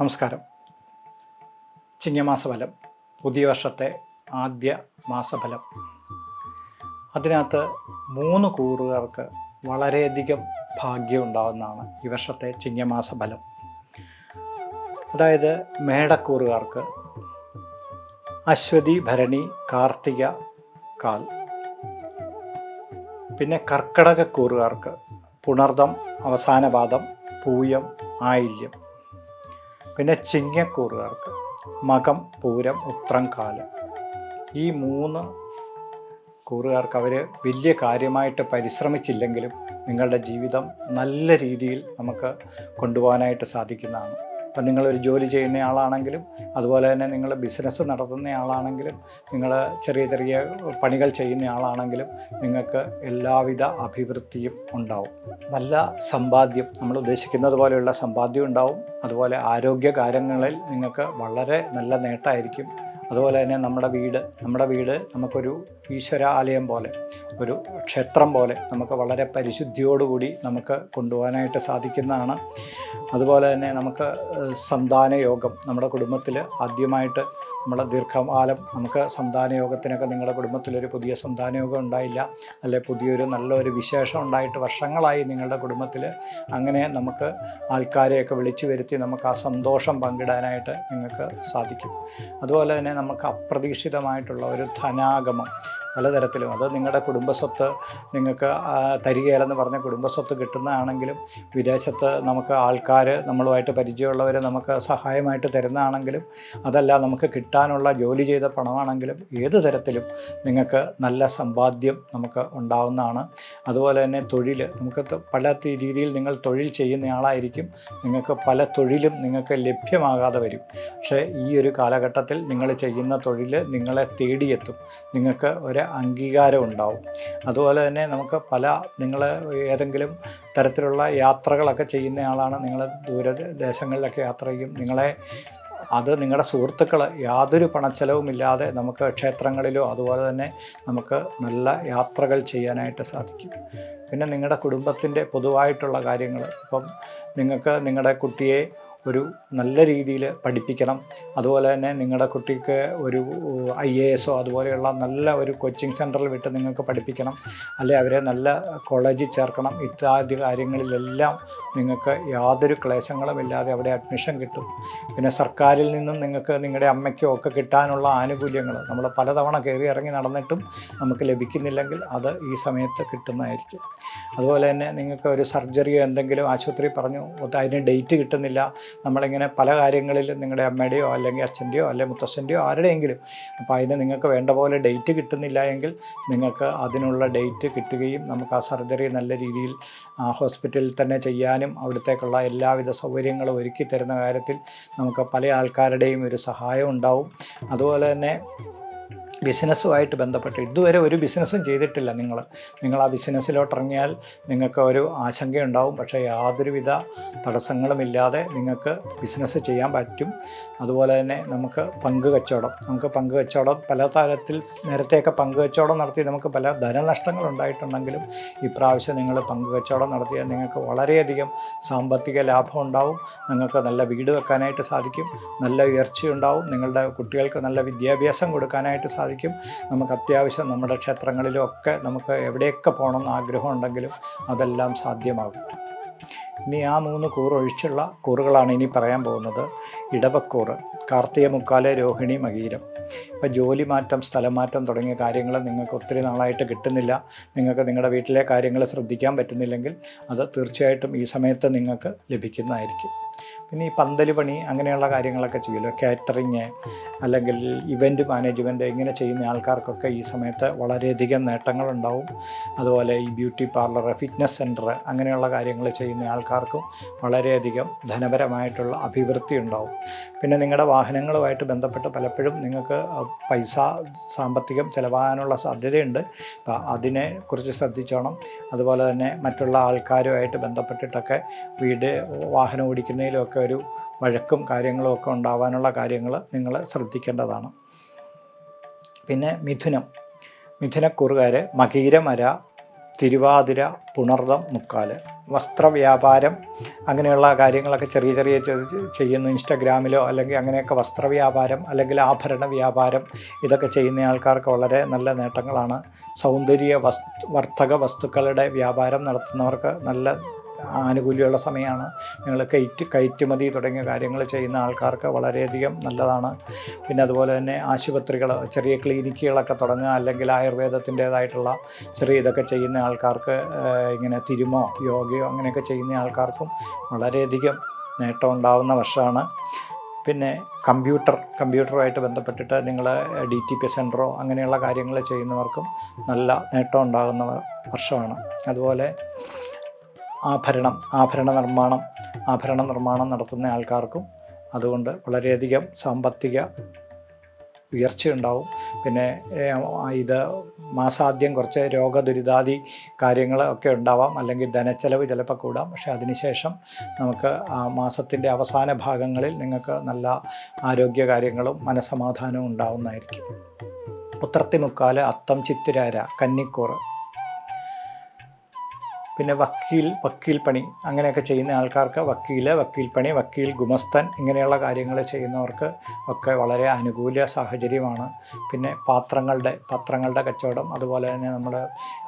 നമസ്കാരം. ചിങ്ങമാസഫലം, പുതിയ വർഷത്തെ ആദ്യ മാസഫലം. അതിനകത്ത് 3 കൂറുകാർക്ക് വളരെയധികം ഭാഗ്യം ഉണ്ടാകുന്നതാണ് ഈ വർഷത്തെ ചിങ്ങമാസഫലം. അതായത് മേടക്കൂറുകാർക്ക് അശ്വതി, ഭരണി, കാർത്തിക, കാൽ. പിന്നെ കർക്കടകക്കൂറുകാർക്ക് പുണർദം, അവസാന പാദം, പൂയം, ആയില്യം. പിന്നെ ചിങ്ങക്കൂറുകാർക്ക് മകം, പൂരം, ഉത്രം, കാലം. ഈ 3 കൂറുകാർക്ക് അവർ വലിയ കാര്യമായിട്ട് പരിശ്രമിച്ചില്ലെങ്കിലും നിങ്ങളുടെ ജീവിതം നല്ല രീതിയിൽ നമുക്ക് കൊണ്ടുപോകാനായിട്ട് സാധിക്കുന്നതാണ്. അപ്പം നിങ്ങളൊരു ജോലി ചെയ്യുന്ന ആളാണെങ്കിലും, അതുപോലെ തന്നെ നിങ്ങൾ ബിസിനസ് നടത്തുന്ന ആളാണെങ്കിലും, നിങ്ങൾ ചെറിയ ചെറിയ പണികൾ ചെയ്യുന്ന ആളാണെങ്കിലും നിങ്ങൾക്ക് എല്ലാവിധ അഭിവൃദ്ധിയും ഉണ്ടാവും. നല്ല സമ്പാദ്യം, നമ്മൾ ഉദ്ദേശിക്കുന്നത് പോലെയുള്ള സമ്പാദ്യം ഉണ്ടാവും. അതുപോലെ ആരോഗ്യ കാര്യങ്ങളിൽ നിങ്ങൾക്ക് വളരെ നല്ല നേട്ടമായിരിക്കും. അതുപോലെ തന്നെ നമ്മുടെ വീട് നമുക്കൊരു ഈശ്വരാലയം പോലെ, ഒരു ക്ഷേത്രം പോലെ നമുക്ക് വളരെ പരിശുദ്ധിയോടുകൂടി നമുക്ക് കൊണ്ടുപോകാനായിട്ട് സാധിക്കുന്നതാണ്. അതുപോലെ തന്നെ നമുക്ക് സന്താനയോഗം, നമ്മുടെ കുടുംബത്തിൽ ആദ്യമായിട്ട് നമ്മൾ ദീർഘകാലം നമുക്ക് സന്താനയോഗത്തിനൊക്കെ നിങ്ങളുടെ കുടുംബത്തിലൊരു പുതിയ സന്താനയോഗം ഉണ്ടായില്ല, അല്ലെ പുതിയൊരു നല്ലൊരു വിശേഷം ഉണ്ടായിട്ട് വർഷങ്ങളായി നിങ്ങളുടെ കുടുംബത്തിൽ, അങ്ങനെ നമുക്ക് ആൾക്കാരെയൊക്കെ വിളിച്ചു വരുത്തി നമുക്ക് ആ സന്തോഷം പങ്കിടാനായിട്ട് നിങ്ങൾക്ക് സാധിക്കും. അതുപോലെ തന്നെ നമുക്ക് അപ്രതീക്ഷിതമായിട്ടുള്ള ഒരു ധനാഗമം പലതരത്തിലും, അത് നിങ്ങളുടെ കുടുംബസ്വത്ത് നിങ്ങൾക്ക് തരികയില്ലെന്ന് പറഞ്ഞ കുടുംബസ്വത്ത് കിട്ടുന്നതാണെങ്കിലും, വിദേശത്ത് നമുക്ക് ആൾക്കാർ നമ്മളുമായിട്ട് പരിചയമുള്ളവർ നമുക്ക് സഹായമായിട്ട് തരുന്നതാണെങ്കിലും, അതല്ല നമുക്ക് കിട്ടാനുള്ള ജോലി ചെയ്ത പണമാണെങ്കിലും, ഏത് തരത്തിലും നിങ്ങൾക്ക് നല്ല സമ്പാദ്യം നമുക്ക് ഉണ്ടാവുന്നതാണ്. അതുപോലെ തന്നെ തൊഴിൽ, നമുക്ക് പല രീതിയിൽ നിങ്ങൾ തൊഴിൽ ചെയ്യുന്നയാളായിരിക്കും, നിങ്ങൾക്ക് പല തൊഴിലും നിങ്ങൾക്ക് ലഭ്യമാകാതെ വരും. പക്ഷേ ഈ ഒരു കാലഘട്ടത്തിൽ നിങ്ങൾ ചെയ്യുന്ന തൊഴിൽ നിങ്ങളെ തേടിയെത്തും, നിങ്ങൾക്ക് ഒരു അംഗീകാരം ഉണ്ടാവും. അതുപോലെ തന്നെ നമുക്ക് നിങ്ങൾ ഏതെങ്കിലും തരത്തിലുള്ള യാത്രകളൊക്കെ ചെയ്യുന്ന ആളാണ്, നിങ്ങൾ ദൂരദേശങ്ങളിലൊക്കെ യാത്ര ചെയ്യും. അത് നിങ്ങളുടെ സുഹൃത്തുക്കൾ യാതൊരു പണച്ചെലവുമില്ലാതെ നമുക്ക് ക്ഷേത്രങ്ങളിലോ അതുപോലെ തന്നെ നമുക്ക് നല്ല യാത്രകൾ ചെയ്യാനായിട്ട് സാധിക്കും. പിന്നെ നിങ്ങളുടെ കുടുംബത്തിൻ്റെ പൊതുവായിട്ടുള്ള കാര്യങ്ങൾ, ഇപ്പം നിങ്ങൾക്ക് നിങ്ങളുടെ കുട്ടിയെ ഒരു നല്ല രീതിയിൽ പഠിപ്പിക്കണം. അതുപോലെ തന്നെ നിങ്ങളുടെ കുട്ടിക്ക് ഒരു IAS അതുപോലെയുള്ള നല്ല ഒരു കോച്ചിങ് സെൻറ്ററിൽ വിട്ട് നിങ്ങൾക്ക് പഠിപ്പിക്കണം, അല്ലെ അവരെ നല്ല കോളേജിൽ ചേർക്കണം. ഇത്യാദി കാര്യങ്ങളിലെല്ലാം നിങ്ങൾക്ക് യാതൊരു ക്ലേശങ്ങളും ഇല്ലാതെ അവിടെ അഡ്മിഷൻ കിട്ടും. പിന്നെ സർക്കാരിൽ നിന്നും നിങ്ങൾക്ക് നിങ്ങളുടെ അമ്മയ്ക്കോ ഒക്കെ കിട്ടാനുള്ള ആനുകൂല്യങ്ങൾ നമ്മൾ പലതവണ കയറി ഇറങ്ങി നടന്നിട്ടും നമുക്ക് ലഭിക്കുന്നില്ലെങ്കിൽ അത് ഈ സമയത്ത് കിട്ടുന്നതായിരിക്കും. അതുപോലെ തന്നെ നിങ്ങൾക്ക് ഒരു സർജറിയോ എന്തെങ്കിലും ആശുപത്രി പറഞ്ഞു അതിന് ഡേറ്റ് കിട്ടുന്നില്ല, നമ്മളിങ്ങനെ പല കാര്യങ്ങളിൽ നിങ്ങളുടെ അമ്മയുടെയോ അല്ലെങ്കിൽ അച്ഛൻ്റെയോ അല്ലെങ്കിൽ മുത്തശ്ശൻ്റെയോ ആരുടെയെങ്കിലും, അപ്പോൾ അതിന് നിങ്ങൾക്ക് വേണ്ട പോലെ ഡേറ്റ് കിട്ടുന്നില്ല എങ്കിൽ നിങ്ങൾക്ക് അതിനുള്ള ഡേറ്റ് കിട്ടുകയും നമുക്ക് ആ സർജറി നല്ല രീതിയിൽ ഹോസ്പിറ്റലിൽ തന്നെ ചെയ്യാനും അവിടത്തേക്കുള്ള എല്ലാവിധ സൗകര്യങ്ങളും ഒരുക്കി തരുന്ന കാര്യത്തിൽ നമുക്ക് പല ആൾക്കാരുടെയും ഒരു സഹായം ഉണ്ടാവും. അതുപോലെ തന്നെ ബിസിനസ്സുമായിട്ട് ബന്ധപ്പെട്ട് ഇതുവരെ ഒരു ബിസിനസ്സും ചെയ്തിട്ടില്ല നിങ്ങൾ ആ ബിസിനസ്സിലോട്ട് ഇറങ്ങിയാൽ നിങ്ങൾക്ക് ഒരു ആശങ്കയുണ്ടാവും. പക്ഷേ യാതൊരുവിധ തടസ്സങ്ങളുമില്ലാതെ നിങ്ങൾക്ക് ബിസിനസ് ചെയ്യാൻ പറ്റും. അതുപോലെ തന്നെ നമുക്ക് പങ്കുകച്ചവടം പല തരത്തിൽ നേരത്തെയൊക്കെ പങ്കുകച്ചവടം നടത്തി നമുക്ക് പല ധനനഷ്ടങ്ങൾ ഉണ്ടായിട്ടുണ്ടെങ്കിലും ഇപ്രാവശ്യം നിങ്ങൾ പങ്കുകച്ചവടം നടത്തിയാൽ നിങ്ങൾക്ക് വളരെയധികം സാമ്പത്തിക ലാഭം ഉണ്ടാവും. നിങ്ങൾക്ക് നല്ല വീട് വെക്കാനായിട്ട് സാധിക്കും, നല്ല ഉയർച്ചയുണ്ടാവും, നിങ്ങളുടെ കുട്ടികൾക്ക് നല്ല വിദ്യാഭ്യാസം കൊടുക്കാനായിട്ട് സാധിക്കും. നമുക്ക് അത്യാവശ്യം നമ്മുടെ ക്ഷേത്രങ്ങളിലും ഒക്കെ നമുക്ക് എവിടെയൊക്കെ പോകണമെന്ന് ആഗ്രഹം ഉണ്ടെങ്കിലും അതെല്ലാം സാധ്യമാകും. ഇനി ആ 3 കൂറ് ഒഴിച്ചുള്ള കൂറുകളാണ് ഇനി പറയാൻ പോകുന്നത്. ഇടവക്കൂറ്, കാർത്തിക, മുക്കാല്, രോഹിണി, മകീരം. ഇപ്പോൾ ജോലി മാറ്റം, സ്ഥലം മാറ്റം തുടങ്ങിയ കാര്യങ്ങൾ നിങ്ങൾക്ക് ഒത്തിരി നാളായിട്ട് കിട്ടുന്നില്ല, നിങ്ങൾക്ക് നിങ്ങളുടെ വീട്ടിലെ കാര്യങ്ങൾ ശ്രദ്ധിക്കാൻ പറ്റുന്നില്ലെങ്കിൽ അത് തീർച്ചയായിട്ടും ഈ സമയത്ത് നിങ്ങൾക്ക് ലഭിക്കുന്നതായിരിക്കും. പിന്നെ ഈ പന്തൽ പണി അങ്ങനെയുള്ള കാര്യങ്ങളൊക്കെ ചെയ്യുമല്ലോ, കാറ്ററിങ് അല്ലെങ്കിൽ ഇവൻറ്റ് മാനേജ്മെൻറ്റ്, ഇങ്ങനെ ചെയ്യുന്ന ആൾക്കാർക്കൊക്കെ ഈ സമയത്ത് വളരെയധികം നേട്ടങ്ങളുണ്ടാവും. അതുപോലെ ഈ ബ്യൂട്ടി പാർലർ, ഫിറ്റ്നസ് സെൻറ്റർ അങ്ങനെയുള്ള കാര്യങ്ങൾ ചെയ്യുന്ന ആൾക്കാർക്കും വളരെയധികം ധനപരമായിട്ടുള്ള അഭിവൃദ്ധി ഉണ്ടാവും. പിന്നെ നിങ്ങളുടെ വാഹനങ്ങളുമായിട്ട് ബന്ധപ്പെട്ട് പലപ്പോഴും നിങ്ങൾക്ക് സാമ്പത്തികം ചിലവാകാനുള്ള സാധ്യതയുണ്ട്. അപ്പോൾ അതിനെക്കുറിച്ച് ശ്രദ്ധിച്ചോണം. അതുപോലെ തന്നെ മറ്റുള്ള ആൾക്കാരുമായിട്ട് ബന്ധപ്പെട്ടിട്ടൊക്കെ വാഹനം ഓടിക്കുന്നതിലൊക്കെ ഒരു വഴക്കും കാര്യങ്ങളും ഒക്കെ ഉണ്ടാവാനുള്ള കാര്യങ്ങൾ നിങ്ങൾ ശ്രദ്ധിക്കേണ്ടതാണ്. പിന്നെ മിഥുനക്കൂറുകാർ മകീരമര, തിരുവാതിര, പുണർദം, മുക്കാല്. വസ്ത്രവ്യാപാരം അങ്ങനെയുള്ള കാര്യങ്ങളൊക്കെ ചെറിയ ചെയ്യുന്നു. ഇൻസ്റ്റഗ്രാമിലോ അല്ലെങ്കിൽ അങ്ങനെയൊക്കെ വസ്ത്രവ്യാപാരം അല്ലെങ്കിൽ ആഭരണ വ്യാപാരം ഇതൊക്കെ ചെയ്യുന്ന ആൾക്കാർക്ക് വളരെ നല്ല നേട്ടങ്ങളാണ്. വർത്തക വസ്തുക്കളുടെ വ്യാപാരം നടത്തുന്നവർക്ക് നല്ല ആനുകൂല്യമുള്ള സമയമാണ്. നിങ്ങൾ കയറ്റുമതി തുടങ്ങിയ കാര്യങ്ങൾ ചെയ്യുന്ന ആൾക്കാർക്ക് വളരെയധികം നല്ലതാണ്. പിന്നെ അതുപോലെ തന്നെ ആശുപത്രികൾ, ചെറിയ ക്ലിനിക്കുകളൊക്കെ തുടങ്ങുക, അല്ലെങ്കിൽ ആയുർവേദത്തിൻ്റേതായിട്ടുള്ള ചെറിയ ഇതൊക്കെ ചെയ്യുന്ന ആൾക്കാർക്ക്, ഇങ്ങനെ തിരുമോ യോഗയോ അങ്ങനെയൊക്കെ ചെയ്യുന്ന ആൾക്കാർക്കും വളരെയധികം നേട്ടം ഉണ്ടാകുന്ന വർഷമാണ്. പിന്നെ കമ്പ്യൂട്ടറുമായിട്ട് ബന്ധപ്പെട്ടിട്ട് നിങ്ങൾ DTP സെൻറ്ററോ അങ്ങനെയുള്ള കാര്യങ്ങൾ ചെയ്യുന്നവർക്കും നല്ല നേട്ടം ഉണ്ടാകുന്ന വർഷമാണ്. അതുപോലെ ആഭരണ നിർമ്മാണം നടത്തുന്ന ആൾക്കാർക്കും അതുകൊണ്ട് വളരെയധികം സാമ്പത്തിക ഉയർച്ചയുണ്ടാവും. പിന്നെ ഇത് മാസാദ്യം കുറച്ച് രോഗദുരിതാദി കാര്യങ്ങളൊക്കെ ഉണ്ടാവാം, അല്ലെങ്കിൽ ധനച്ചെലവ് ചിലപ്പോൾ കൂടാം. പക്ഷേ അതിനുശേഷം നമുക്ക് മാസത്തിൻ്റെ അവസാന ഭാഗങ്ങളിൽ നിങ്ങൾക്ക് നല്ല ആരോഗ്യ കാര്യങ്ങളും മനസ്സമാധാനവും ഉണ്ടാവുന്നതായിരിക്കും. ഉത്രത്തിമുക്കാല്, അത്തം, ചിത്തിരാര, കന്നിക്കൂറ്. പിന്നെ വക്കീൽ പണി അങ്ങനെയൊക്കെ ചെയ്യുന്ന ആൾക്കാർക്ക് വക്കീൽ പണി, ഗുമസ്തൻ ഇങ്ങനെയുള്ള കാര്യങ്ങൾ ചെയ്യുന്നവർക്ക് ഒക്കെ വളരെ അനുകൂല സാഹചര്യമാണ്. പിന്നെ പത്രങ്ങളുടെ കച്ചവടം, അതുപോലെ തന്നെ നമ്മൾ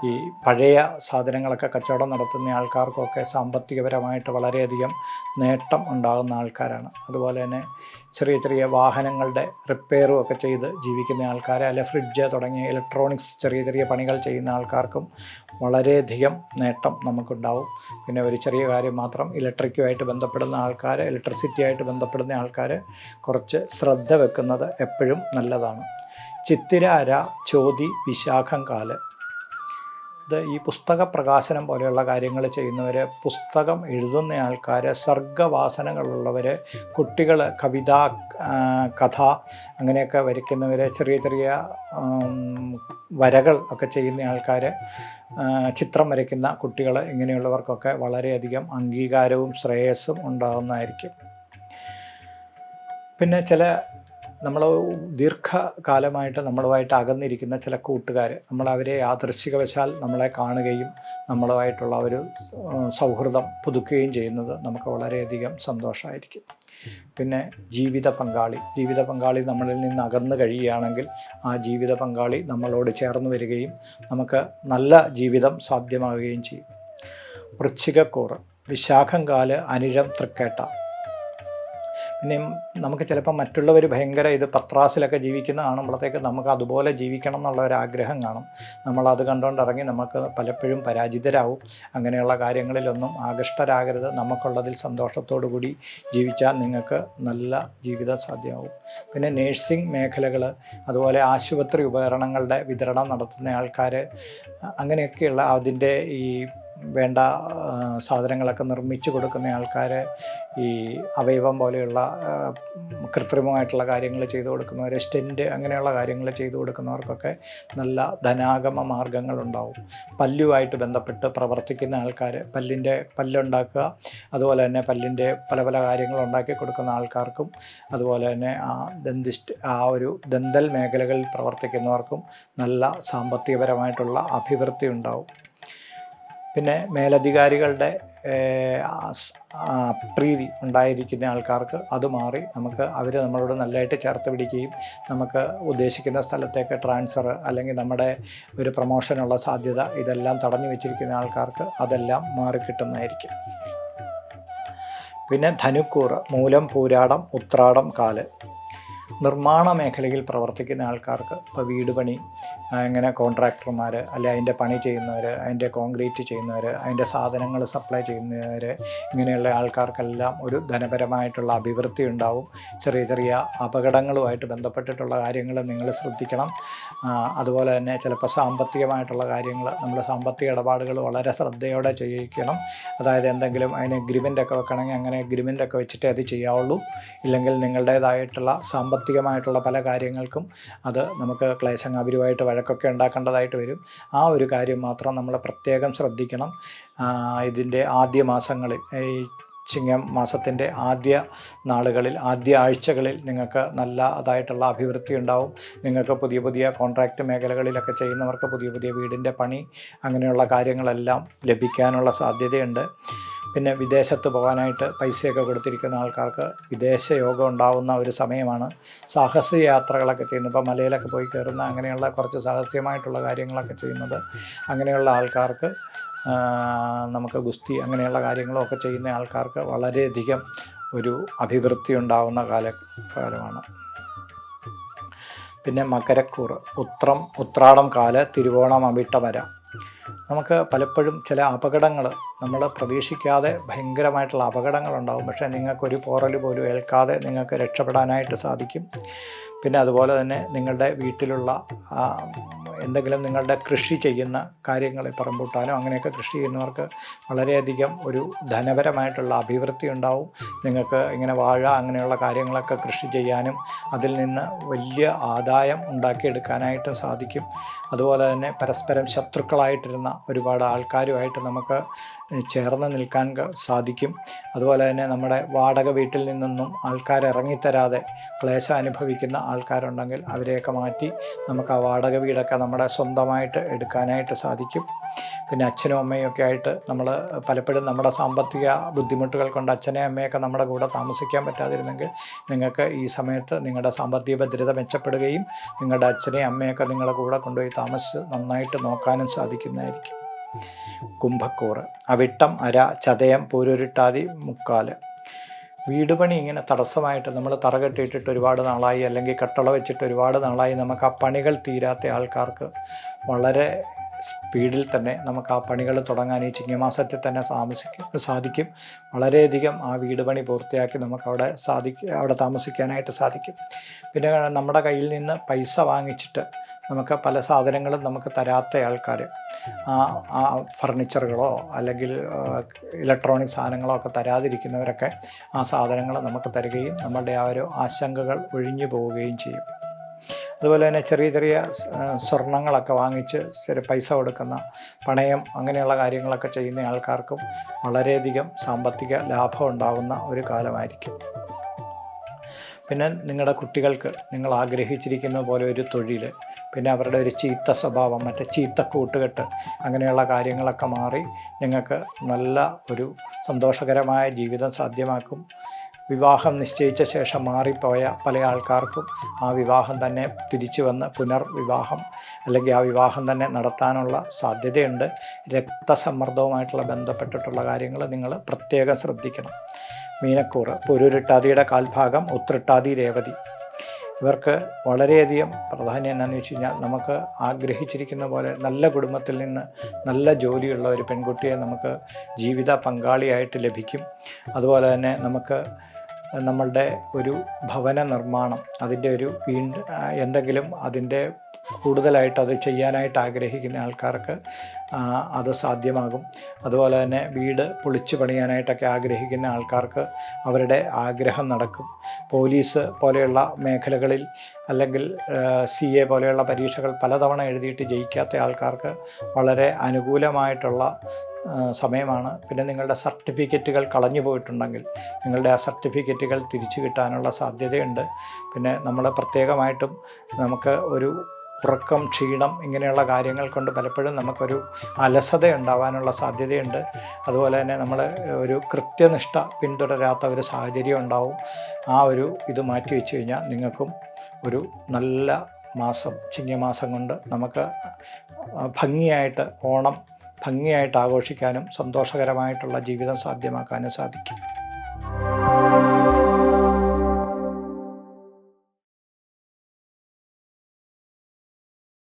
ഈ പഴയ സാധനങ്ങളൊക്കെ കച്ചവടം നടത്തുന്ന ആൾക്കാർക്കൊക്കെ സാമ്പത്തികപരമായിട്ട് വളരെയധികം നേട്ടം ഉണ്ടാകുന്ന ആൾക്കാരാണ്. അതുപോലെ തന്നെ ചെറിയ വാഹനങ്ങളുടെ റിപ്പയറും ഒക്കെ ചെയ്ത് ജീവിക്കുന്ന ആൾക്കാർ, അല്ലെ ഫ്രിഡ്ജ് തുടങ്ങിയ ഇലക്ട്രോണിക്സ് ചെറിയ പണികൾ ചെയ്യുന്ന ആൾക്കാർക്കും വളരെയധികം നേട്ടം നമുക്കുണ്ടാവും. പിന്നെ ഒരു ചെറിയ കാര്യം മാത്രം, ഇലക്ട്രിക്കുമായിട്ട് ബന്ധപ്പെടുന്ന ആൾക്കാർ, ഇലക്ട്രിസിറ്റിയായിട്ട് ബന്ധപ്പെടുന്ന ആൾക്കാർ കുറച്ച് ശ്രദ്ധ വെക്കുന്നത് എപ്പോഴും നല്ലതാണ്. ചിത്തിരാര, ചോതി, വിശാഖം കാല്. ഈ പുസ്തക പ്രകാശനം പോലെയുള്ള കാര്യങ്ങൾ ചെയ്യുന്നവർ, പുസ്തകം എഴുതുന്ന ആൾക്കാർ, സർഗവാസനകളുള്ളവർ, കുട്ടികൾ കഥ അങ്ങനെയൊക്കെ വരയ്ക്കുന്നവർ, ചെറിയ വരകൾ ഒക്കെ ചെയ്യുന്ന ആൾക്കാർ, ചിത്രം വരയ്ക്കുന്ന കുട്ടികൾ, ഇങ്ങനെയുള്ളവർക്കൊക്കെ വളരെയധികം അംഗീകാരവും ശ്രേയസ്സും ഉണ്ടാകുന്നതായിരിക്കും. പിന്നെ നമ്മൾ ദീർഘകാലമായിട്ട് നമ്മളുമായിട്ട് അകന്നിരിക്കുന്ന ചില കൂട്ടുകാർ, നമ്മളവരെ യാദൃശ്ചികവശാൽ നമ്മളെ കാണുകയും നമ്മളുമായിട്ടുള്ള ഒരു സൗഹൃദം പുതുക്കുകയും ചെയ്യുന്നത് നമുക്ക് വളരെയധികം സന്തോഷമായിരിക്കും. പിന്നെ ജീവിത പങ്കാളി നമ്മളിൽ നിന്ന് അകന്നു കഴിയുകയാണെങ്കിൽ ആ ജീവിത പങ്കാളി നമ്മളോട് ചേർന്ന് വരികയും നമുക്ക് നല്ല ജീവിതം സാധ്യമാവുകയും ചെയ്യും. വൃശ്ചികക്കൂറ്, വിശാഖം കാല്, അനിഴം, തൃക്കേട്ട. പിന്നെ നമുക്ക് ചിലപ്പോൾ മറ്റുള്ളവർ ഭയങ്കര പത്രാസിലൊക്കെ ജീവിക്കുന്ന കാണുമ്പോഴത്തേക്ക് നമുക്ക് അതുപോലെ ജീവിക്കണം എന്നുള്ള ഒരു ആഗ്രഹം കാണും. നമ്മളത് കണ്ടുകൊണ്ടിറങ്ങി നമുക്ക് പലപ്പോഴും പരാജിതരാകും. അങ്ങനെയുള്ള കാര്യങ്ങളിലൊന്നും ആകൃഷ്ടരാകരുത്. നമുക്കുള്ളതിൽ സന്തോഷത്തോടു കൂടി ജീവിച്ചാൽ നിങ്ങൾക്ക് നല്ല ജീവിതം സാധ്യമാവും. പിന്നെ നേഴ്സിംഗ് മേഖലകൾ, അതുപോലെ ആശുപത്രി ഉപകരണങ്ങളുടെ വിതരണം നടത്തുന്ന ആൾക്കാർ, അങ്ങനെയൊക്കെയുള്ള അതിൻ്റെ ഈ വേണ്ട സാധനങ്ങളൊക്കെ നിർമ്മിച്ചു കൊടുക്കുന്ന ആൾക്കാർ, ഈ അവയവം പോലെയുള്ള കൃത്രിമമായിട്ടുള്ള കാര്യങ്ങൾ ചെയ്തു കൊടുക്കുന്നവർ, സ്റ്റെൻറ്റ് അങ്ങനെയുള്ള കാര്യങ്ങൾ ചെയ്തു കൊടുക്കുന്നവർക്കൊക്കെ നല്ല ധനാഗമ മാർഗങ്ങളുണ്ടാവും. പല്ലുമായിട്ട് ബന്ധപ്പെട്ട് പ്രവർത്തിക്കുന്ന ആൾക്കാർ, പല്ലുണ്ടാക്കുക, അതുപോലെ തന്നെ പല്ലിൻ്റെ പല കാര്യങ്ങൾ ഉണ്ടാക്കി കൊടുക്കുന്ന ആൾക്കാർക്കും, അതുപോലെ തന്നെ ഒരു ദന്തൽ മേഖലകളിൽ പ്രവർത്തിക്കുന്നവർക്കും നല്ല സാമ്പത്തികപരമായിട്ടുള്ള അഭിവൃദ്ധി ഉണ്ടാവും. പിന്നെ മേലധികാരികളുടെ അപ്രീതി ഉണ്ടായിരിക്കുന്ന ആൾക്കാർക്ക് അത് മാറി അവർ നമ്മളോട് നല്ലതായിട്ട് ചേർത്ത് പിടിക്കുകയും നമുക്ക് ഉദ്ദേശിക്കുന്ന സ്ഥലത്തേക്ക് ട്രാൻസ്ഫർ അല്ലെങ്കിൽ നമ്മുടെ ഒരു പ്രൊമോഷനുള്ള സാധ്യത ഇതെല്ലാം തടഞ്ഞു വെച്ചിരിക്കുന്ന ആൾക്കാർക്ക് അതെല്ലാം മാറിക്കിട്ടുന്നതായിരിക്കും. പിന്നെ ധനുക്കൂറ്, മൂലം, പൂരാടം, ഉത്രാടം കാല്. നിർമ്മാണ മേഖലയിൽ പ്രവർത്തിക്കുന്ന ആൾക്കാർക്ക്, ഇപ്പോൾ വീട് പണി, ഇങ്ങനെ കോൺട്രാക്ടർമാർ, അല്ലെ അതിൻ്റെ പണി ചെയ്യുന്നവർ, അതിൻ്റെ കോൺക്രീറ്റ് ചെയ്യുന്നവർ, അതിൻ്റെ സാധനങ്ങൾ സപ്ലൈ ചെയ്യുന്നവർ, ഇങ്ങനെയുള്ള ആൾക്കാർക്കെല്ലാം ഒരു ധനപരമായിട്ടുള്ള അഭിവൃദ്ധി ഉണ്ടാവും. ചെറിയ അപകടങ്ങളുമായിട്ട് ബന്ധപ്പെട്ടിട്ടുള്ള കാര്യങ്ങൾ നിങ്ങൾ ശ്രദ്ധിക്കണം. അതുപോലെ തന്നെ ചിലപ്പോൾ സാമ്പത്തികമായിട്ടുള്ള കാര്യങ്ങൾ, നമ്മുടെ സാമ്പത്തിക ഇടപാടുകൾ വളരെ ശ്രദ്ധയോടെ ചെയ്യിക്കണം. അതായത് എന്തെങ്കിലും അതിന് എഗ്രിമെൻ്റൊക്കെ വെക്കണമെങ്കിൽ അങ്ങനെ എഗ്രിമെൻ്റൊക്കെ വെച്ചിട്ടേ അത് ചെയ്യാവുള്ളൂ. ഇല്ലെങ്കിൽ നിങ്ങളുടേതായിട്ടുള്ള സാമ്പത്തികമായിട്ടുള്ള പല കാര്യങ്ങൾക്കും അത് നമുക്ക് ക്ലേശം അവരുമായിട്ട് വഴക്കൊക്കെ ഉണ്ടാക്കേണ്ടതായിട്ട് വരും. ആ ഒരു കാര്യം മാത്രം നമ്മൾ പ്രത്യേകം ശ്രദ്ധിക്കണം. ഇതിൻ്റെ ആദ്യ മാസങ്ങളിൽ, ഈ ചിങ്ങം മാസത്തിൻ്റെ ആദ്യ നാളുകളിൽ, ആദ്യ ആഴ്ചകളിൽ നിങ്ങൾക്ക് നല്ലതായിട്ടുള്ള അഭിവൃദ്ധി ഉണ്ടാവും. നിങ്ങൾക്ക് പുതിയ പുതിയ കോൺട്രാക്റ്റ് മേഖലകളിലൊക്കെ ചെയ്യുന്നവർക്ക് പുതിയ പുതിയ വീടിൻ്റെ പണി അങ്ങനെയുള്ള കാര്യങ്ങളെല്ലാം ലഭിക്കാനുള്ള സാധ്യതയുണ്ട്. പിന്നെ വിദേശത്ത് പോകാനായിട്ട് പൈസയൊക്കെ കൊടുത്തിരിക്കുന്ന ആൾക്കാർക്ക് വിദേശ യോഗം ഉണ്ടാവുന്ന ഒരു സമയമാണ്. സാഹസിക യാത്രകളൊക്കെ ചെയ്യുന്നത്, ഇപ്പോൾ മലയിലൊക്കെ പോയി കയറുന്ന അങ്ങനെയുള്ള കുറച്ച് സാഹസികമായിട്ടുള്ള കാര്യങ്ങളൊക്കെ ചെയ്യുന്നത്, അങ്ങനെയുള്ള ആൾക്കാർക്ക്, നമുക്ക് ഗുസ്തി അങ്ങനെയുള്ള കാര്യങ്ങളൊക്കെ ചെയ്യുന്ന ആൾക്കാർക്ക് വളരെയധികം ഒരു അഭിവൃദ്ധി ഉണ്ടാവുന്ന കാലമാണ്. പിന്നെ മകരക്കൂറ്, ഉത്രാടം കാല്, തിരുവോണം അവിട്ടമര. നമുക്ക് പലപ്പോഴും ചില അപകടങ്ങൾ നമ്മൾ പ്രതീക്ഷിക്കാതെ ഭയങ്കരമായിട്ടുള്ള അപകടങ്ങളുണ്ടാകും. പക്ഷേ നിങ്ങൾക്കൊരു പോറൽ പോലും ഏൽക്കാതെ നിങ്ങൾക്ക് രക്ഷപ്പെടാനായിട്ട് സാധിക്കും. പിന്നെ അതുപോലെ തന്നെ നിങ്ങളുടെ വീട്ടിലുള്ള എന്തെങ്കിലും നിങ്ങളുടെ കൃഷി ചെയ്യുന്ന കാര്യങ്ങൾ, പറമ്പൂട്ടാനോ അങ്ങനെയൊക്കെ കൃഷി ചെയ്യുന്നവർക്ക് വളരെയധികം ഒരു ധനപരമായിട്ടുള്ള അഭിവൃദ്ധി ഉണ്ടാവും. നിങ്ങൾക്ക് ഇങ്ങനെ വാഴ അങ്ങനെയുള്ള കാര്യങ്ങളൊക്കെ കൃഷി ചെയ്യാനും അതിൽ നിന്ന് വലിയ ആദായം ഉണ്ടാക്കിയെടുക്കാനായിട്ടും സാധിക്കും. അതുപോലെ തന്നെ പരസ്പരം ശത്രുക്കളായിട്ടിരുന്ന ഒരുപാട് ആൾക്കാരുമായിട്ട് നമുക്ക് ചേർന്ന് നിൽക്കാൻ സാധിക്കും. അതുപോലെ തന്നെ നമ്മുടെ വാടക വീട്ടിൽ നിന്നൊന്നും ആൾക്കാർ ഇറങ്ങിത്തരാതെ ക്ലേശം അനുഭവിക്കുന്ന ആൾക്കാരുണ്ടെങ്കിൽ അവരെയൊക്കെ മാറ്റി നമുക്ക് ആ വാടക വീടൊക്കെ നമ്മുടെ സ്വന്തമായിട്ട് എടുക്കാനായിട്ട് സാധിക്കും. പിന്നെ അച്ഛനും അമ്മയൊക്കെ ആയിട്ട് നമ്മൾ പലപ്പോഴും നമ്മുടെ സാമ്പത്തിക ബുദ്ധിമുട്ടുകൾ കൊണ്ട് അച്ഛനെയും അമ്മയൊക്കെ നമ്മുടെ കൂടെ താമസിക്കാൻ പറ്റാതിരുന്നെങ്കിൽ നിങ്ങൾക്ക് ഈ സമയത്ത് നിങ്ങളുടെ സാമ്പത്തിക ഭദ്രത മെച്ചപ്പെടുകയും നിങ്ങളുടെ അച്ഛനെയും അമ്മയൊക്കെ നിങ്ങളുടെ കൂടെ കൊണ്ടുപോയി താമസിച്ച് നന്നായിട്ട് നോക്കാനും സാധിക്കുന്നതായിരിക്കും. കുംഭക്കൂറ്, അവിട്ടം, അര, ചതയം, പൂരുരുട്ടാതി, മുക്കാല്. വീട് പണി ഇങ്ങനെ തടസ്സമായിട്ട് നമ്മൾ തറ കെട്ടിയിട്ടിട്ട് ഒരുപാട് നാളായി, അല്ലെങ്കിൽ കട്ടള വെച്ചിട്ട് ഒരുപാട് നാളായി, നമുക്ക് ആ പണികൾ തീരാത്ത ആൾക്കാർക്ക് വളരെ സ്പീഡിൽ തന്നെ നമുക്ക് ആ പണികൾ തുടങ്ങാൻ ഈ ചിങ്ങമാസത്തിൽ തന്നെ സാധിക്കും. വളരെയധികം ആ വീട് പണി പൂർത്തിയാക്കി നമുക്ക് അവിടെ താമസിക്കാനായിട്ട് സാധിക്കും. പിന്നെ നമ്മുടെ കയ്യിൽ നിന്ന് പൈസ വാങ്ങിച്ചിട്ട് നമുക്ക് പല സാധനങ്ങളും നമുക്ക് തരാത്ത ആൾക്കാർ, ആ ഫർണിച്ചറുകളോ അല്ലെങ്കിൽ ഇലക്ട്രോണിക് സാധനങ്ങളോ ഒക്കെ തരാതിരിക്കുന്നവരൊക്കെ ആ സാധനങ്ങൾ നമുക്ക് തരികയും നമ്മളുടെ ആ ഒരു ആശങ്കകൾ ഒഴിഞ്ഞു പോവുകയും ചെയ്യും. അതുപോലെ തന്നെ ചെറിയ ചെറിയ സ്വർണങ്ങളൊക്കെ വാങ്ങിച്ച് പൈസ കൊടുക്കുന്ന പണയം അങ്ങനെയുള്ള കാര്യങ്ങളൊക്കെ ചെയ്യുന്ന ആൾക്കാർക്കും വളരെയധികം സാമ്പത്തിക ലാഭം ഉണ്ടാകുന്ന ഒരു കാലമായിരിക്കും. പിന്നെ നിങ്ങളുടെ കുട്ടികൾക്ക് നിങ്ങൾ ആഗ്രഹിച്ചിരിക്കുന്ന പോലെ ഒരു തൊഴിൽ, പിന്നെ അവരുടെ ഒരു ചീത്ത സ്വഭാവം, മറ്റേ ചീത്ത കൂട്ടുകെട്ട് അങ്ങനെയുള്ള കാര്യങ്ങളൊക്കെ മാറി നിങ്ങൾക്ക് നല്ല ഒരു സന്തോഷകരമായ ജീവിതം സാധ്യമാക്കും. വിവാഹം നിശ്ചയിച്ച ശേഷം മാറിപ്പോയ പല ആൾക്കാർക്കും ആ വിവാഹം തന്നെ തിരിച്ചു വന്ന് പുനർവിവാഹം അല്ലെങ്കിൽ ആ വിവാഹം തന്നെ നടത്താനുള്ള സാധ്യതയുണ്ട്. രക്തസമ്മർദ്ദവുമായിട്ടുള്ള ബന്ധപ്പെട്ടിട്ടുള്ള കാര്യങ്ങൾ നിങ്ങൾ പ്രത്യേകം ശ്രദ്ധിക്കണം. മീനക്കൂറ്, പുരുരുട്ടാതിയുടെ കാൽഭാഗം, ഉത്രട്ടാതി, രേവതി. ഇവർക്ക് വളരെയധികം പ്രാധാന്യം എന്താണെന്ന് വെച്ച് കഴിഞ്ഞാൽ നമുക്ക് ആഗ്രഹിച്ചിരിക്കുന്ന പോലെ നല്ല കുടുംബത്തിൽ നിന്ന് നല്ല ജോലിയുള്ള ഒരു പെൺകുട്ടിയെ നമുക്ക് ജീവിത പങ്കാളിയായിട്ട് ലഭിക്കും. അതുപോലെ തന്നെ നമുക്ക് നമ്മളുടെ ഒരു ഭവന നിർമ്മാണം, അതിൻ്റെ ഒരു എന്തെങ്കിലും അതിൻ്റെ കൂടുതലായിട്ട് അത് ചെയ്യാനായിട്ട് ആഗ്രഹിക്കുന്ന ആൾക്കാർക്ക് അത് സാധ്യമാകും. അതുപോലെ തന്നെ വീട് പൊളിച്ചു പണിയാനായിട്ടൊക്കെ ആഗ്രഹിക്കുന്ന ആൾക്കാർക്ക് അവരുടെ ആഗ്രഹം നടക്കും. പോലീസ് പോലെയുള്ള മേഖലകളിൽ അല്ലെങ്കിൽ CA പോലെയുള്ള പരീക്ഷകൾ പലതവണ എഴുതിയിട്ട് ജയിക്കാത്ത ആൾക്കാർക്ക് വളരെ അനുകൂലമായിട്ടുള്ള സമയമാണ്. പിന്നെ നിങ്ങളുടെ സർട്ടിഫിക്കറ്റുകൾ കളഞ്ഞു പോയിട്ടുണ്ടെങ്കിൽ നിങ്ങളുടെ ആ സർട്ടിഫിക്കറ്റുകൾ തിരിച്ചു കിട്ടാനുള്ള സാധ്യതയുണ്ട്. പിന്നെ നമ്മൾ പ്രത്യേകമായിട്ടും നമുക്ക് ഒരു ഉറക്കം, ക്ഷീണം ഇങ്ങനെയുള്ള കാര്യങ്ങൾ കൊണ്ട് പലപ്പോഴും നമുക്കൊരു അലസത ഉണ്ടാവാനുള്ള സാധ്യതയുണ്ട്. അതുപോലെ തന്നെ നമ്മൾ ഒരു കൃത്യനിഷ്ഠ പിന്തുടരാത്ത ഒരു സാഹചര്യം ഉണ്ടാവും. ആ ഒരു ഇത് മാറ്റി വെച്ച് കഴിഞ്ഞാൽ നിങ്ങൾക്കും ഒരു നല്ല മാസം, ചിങ്ങമാസം കൊണ്ട് നമുക്ക് ഭംഗിയായിട്ട് ഓണം ഭംഗിയായിട്ട് ആഘോഷിക്കാനും സന്തോഷകരമായിട്ടുള്ള ജീവിതം സാധ്യമാക്കാനും സാധിക്കും.